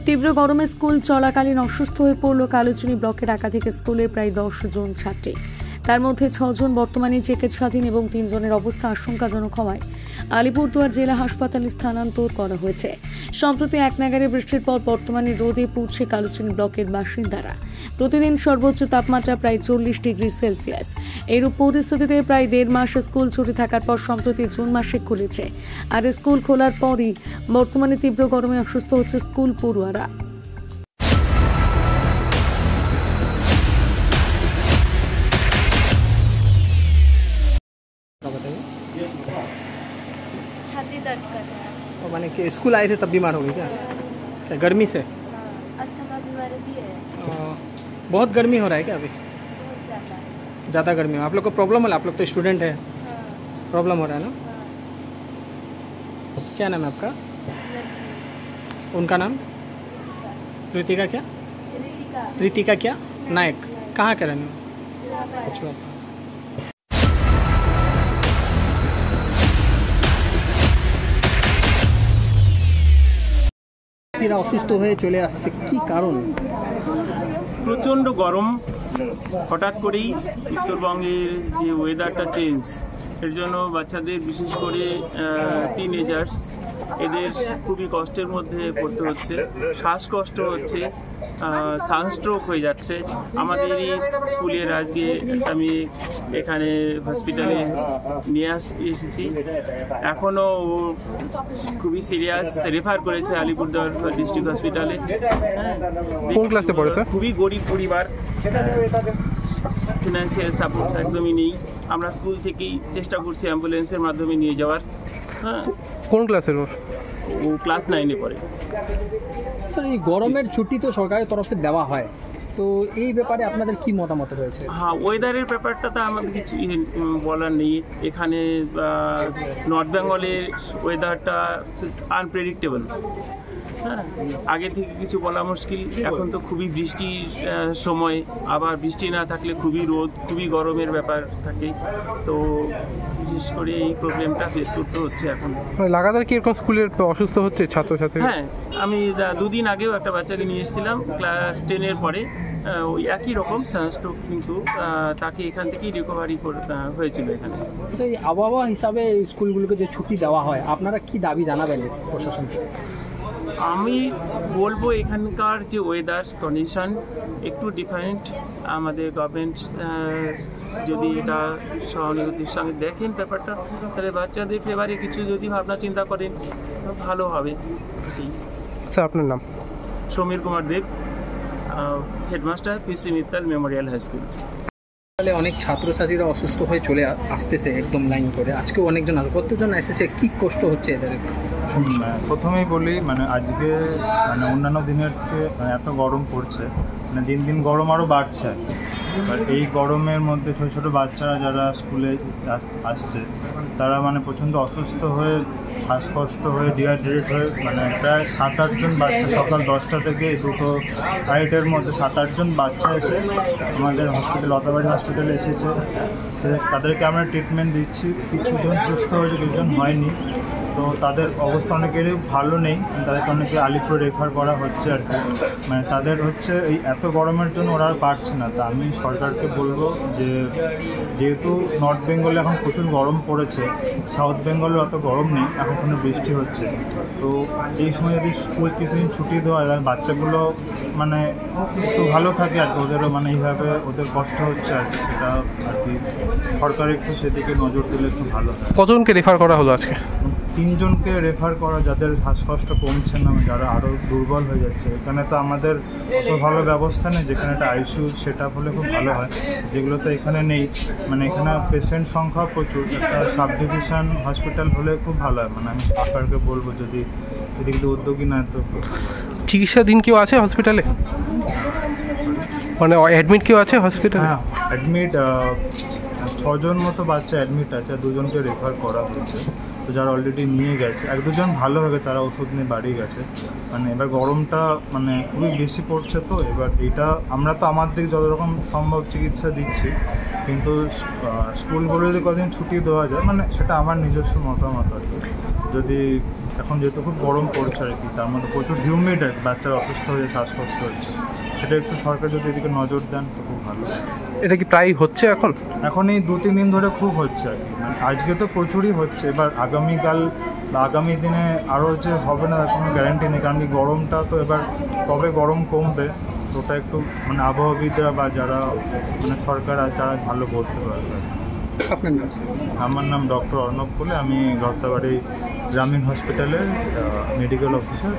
তীব্র গরমে স্কুল চলাকালীন অসুস্থ হয়ে পড়ল কালুচুনি ব্লকের একাধিক স্কুলের প্রায় 10 জন ছাত্রী। তার মধ্যে 6 জন বর্তমানে চিকিৎসাধীন এবং 3 জনের অবস্থা আশঙ্কাজনক হওয়ায় আলিপুরদুয়ার জেলা হাসপাতালে স্থানান্তর করা হয়েছে। সম্প্রতি এক নাগারে বৃষ্টির পর বর্তমানে রোদে পুড়ছে কালুচুনি ব্লকের বাসিন্দারা। প্রতিদিন সর্বোচ্চ তাপমাত্রা প্রায় 40 ডিগ্রি সেলসিয়াস। এরূপ পরিস্থিতিতে প্রায় 1.5 মাস স্কুল ছুটি থাকার পর সম্প্রতি জুন মাসে খুলেছে। আর স্কুল খোলার পরই বর্তমানে তীব্র গরমে অসুস্থ হচ্ছে স্কুল পড়ুয়ারা। छाती दर्द कर रहा है। तो मैंने कि स्कूल आए थे तब बीमार हो गए क्या? क्या गर्मी से? अस्थमा बीमारी भी है। बहुत गर्मी हो रहा है क्या अभी? बहुत ज़्यादा। ज़्यादा गर्मी हो आप लोग को प्रॉब्लम हो? आप लोग तो स्टूडेंट है, प्रॉब्लम हो रहा है ना? क्या नाम है आपका? उनका नाम? ऋतिका क्या? ऋतिका क्या? नायक। कहाँ के रहने? অসুস্থ হয়ে চলে আসছে, কি কারণ? প্রচণ্ড গরম, হঠাৎ করেই উত্তরবঙ্গের যে ওয়েদারটা চেঞ্জ, এর জন্য বাচ্চাদের বিশেষ করে টিনেজার্স এদের খুবই কষ্টের মধ্যে পড়তে হচ্ছে। শ্বাসকষ্ট হচ্ছে, সানস্ট্রোক হয়ে যাচ্ছে। আমাদের এই স্কুলের আজকে আমি এখানে হসপিটালে নিয়ে এসেছি, এখনও খুবই সিরিয়াস, রেফার করেছে আলিপুরদুয়ার ডিস্ট্রিক্ট হসপিটালে। কোন ক্লাসে পড়ে স্যার? খুবই গরিব পরিবার, ফিনান্সিয়াল সাপোর্ট একদমই নেই। আমরা স্কুল থেকেই চেষ্টা করছি অ্যাম্বুলেন্সের মাধ্যমে নিয়ে যাওয়ার। হ্যাঁ, কোন ক্লাসের? ও ক্লাস 9-এ পড়ে। স্যার, এই গরমের ছুটি তো সরকারের তরফ থেকে দেওয়া হয়, তো এই ব্যাপারে আপনাদের কি মতামত রয়েছে? হ্যাঁ, ওয়েদারের ব্যাপারটা তো আমাদের কিছু বলার নেই। এখানে নর্থ বেঙ্গলের ওয়েদারটা আনপ্রেডিক্টেবল। হ্যাঁ, আগে থেকে কিছু বলা মুশকিল। এখন তো খুবই বৃষ্টির সময়, আবার বৃষ্টি না থাকলে খুবই রোদ, খুবই গরমের ব্যাপার থাকে। তো বিশেষ করে এই প্রবলেমটা ফেস করতে হচ্ছে এখন। লাগাতার কি এরকম স্কুলের অসুস্থ হচ্ছে ছাত্রছাত্রী? হ্যাঁ, আমি 2 দিন আগেও একটা বাচ্চাকে নিয়ে এসেছিলাম ক্লাস 10-এর পরে, ওই একই রকম সানস্ট্রোক, কিন্তু তাকে এখান থেকেই রিকভারি হয়েছিল এখানে। এই আবহাওয়া হিসাবে স্কুলগুলোকে যে ছুটি দেওয়া হয়, আপনারা কি দাবি জানাবেন প্রশাসনকে? আমি বলবো এখানকার যে ওয়েদার কন্ডিশন একটু ডিফারেন্ট। আমাদের গভর্নমেন্ট যদি এটা সহানুভূতির সঙ্গে দেখেন ব্যাপারটা, তাহলে বাচ্চাদের ফেভারে কিছু যদি ভাবনা চিন্তা করেন ভালো হবে। স্যার, আপনার নাম? সমীর কুমার দেব, হেডমাস্টার পিসি মিত্তাল মেমোরিয়াল হাই স্কুল। অনেক ছাত্রছাত্রীরা অসুস্থ হয়ে চলে আসতেছে একদম লাইন করে। আজকে অনেকজন আসে, কতজন এসেছে, কি কষ্ট হচ্ছে এদের? প্রথমেই বলি, আজকে অন্যান্য দিনের থেকে এত গরম পড়ছে, দিন দিন গরম আরও বাড়ছে। আর এই গরমের মধ্যে ছোটো ছোটো বাচ্চারা যারা স্কুলে আসছে, তারা প্রচণ্ড অসুস্থ হয়ে, শ্বাসকষ্ট হয়ে, ডিহাইড্রেট হয়ে, প্রায় 7-8 জন বাচ্চা সকাল 10টা থেকে 2:30-এর মধ্যে 7-8 জন বাচ্চা এসে আমাদের হসপিটাল, লতাবাড়ি হসপিটালে এসেছে। তাদেরকে আমরা ট্রিটমেন্ট দিচ্ছি। কিছুজন সুস্থ হয়েছে, কিছুজন হয়নি। তো তাদের অবস্থা অনেকেরই ভালো নেই, তাদেরকে অনেকে আলিপুর রেফার করা হচ্ছে আর কি। তাদের হচ্ছে এই এত গরমের জন্য ওরা আর পারছে না। তা আমি সরকারকে বলবো যে যেহেতু নর্থ বেঙ্গলে এখন প্রচুর গরম পড়েছে, সাউথ বেঙ্গলে অত গরম নেই, এখন কোনো বৃষ্টি হচ্ছে, তো এই সময় যদি স্কুল কিছুদিন ছুটি দেওয়া হয়, তাহলে বাচ্চাগুলো একটু ভালো থাকে আর কি। ওদেরও এইভাবে ওদের কষ্ট হচ্ছে আর কি, সেটা আর কি সরকার একটু সেদিকে নজর দিলে একটু ভালো হয়। কতজনকে রেফার করা হলো আজকে? 3 জনকে রেফার করা, যাদের শ্বাসকষ্ট কমছে না, যারা আরও দুর্বল হয়ে যাচ্ছে। এখানে তো আমাদের অত ভালো ব্যবস্থা নেই, যেখানে একটা আইসিইউ সেট আপ হলে খুব ভালো হয়, যেগুলো তো এখানে নেই। এখানে পেশেন্ট সংখ্যা প্রচুর, একটা সাব ডিভিশন হসপিটাল হলে খুব ভালো হয়। আমি সরকারকে বলবো যদি কিন্তু উদ্যোগী না তো। চিকিৎসাধীন কেউ আছে হসপিটালে? অ্যাডমিট কেউ আছে হসপিটালে? হ্যাঁ, অ্যাডমিট 6 জন মতো বাচ্চা অ্যাডমিট আছে, 2 জনকে রেফার করা হয়েছে। তো যারা অলরেডি নিয়ে গেছে, 1-2 জন ভালো হবে, তারা ওষুধ নিয়ে বাড়ি গেছে। এবার গরমটা খুবই বেশি পড়ছে, তো এবার এটা আমরা তো আমার দিকে যত রকম সম্ভব চিকিৎসা দিচ্ছি, কিন্তু স্কুলগুলো যদি কদিন ছুটি দেওয়া যায়, সেটা আমার নিজস্ব মতামত আর কি। যদি এখন যেহেতু খুব গরম পড়ছে আর কি, তার মধ্যে প্রচুর হিউমিড আর কি, বাচ্চারা অসুস্থ হয়ে শ্বাসকষ্ট হচ্ছে, সেটা একটু সরকার যদি এদিকে নজর দেন তো খুব ভালো। এটা কি প্রায় হচ্ছে এখন? এখন এই 2-3 দিন ধরে খুব হচ্ছে আর কি, মানে আজকে তো প্রচুরই হচ্ছে, এবার আগামীকাল বা আগামী দিনে আরও যে হবে না তার কোনো গ্যারান্টি নেই, কারণ কি গরমটা তো এবার কবে গরম কমবে তো ওটা একটু মানে আবহাওয়াবিদরা বা যারা মানে সরকার আছে তারা ভালো বলতে পারবে। আপনার নাম স্যার? আমার নাম ডক্টর অর্ণব কোলে, আমি রত্তাবাড়ি গ্রামীণ হসপিটালের মেডিকেল অফিসার।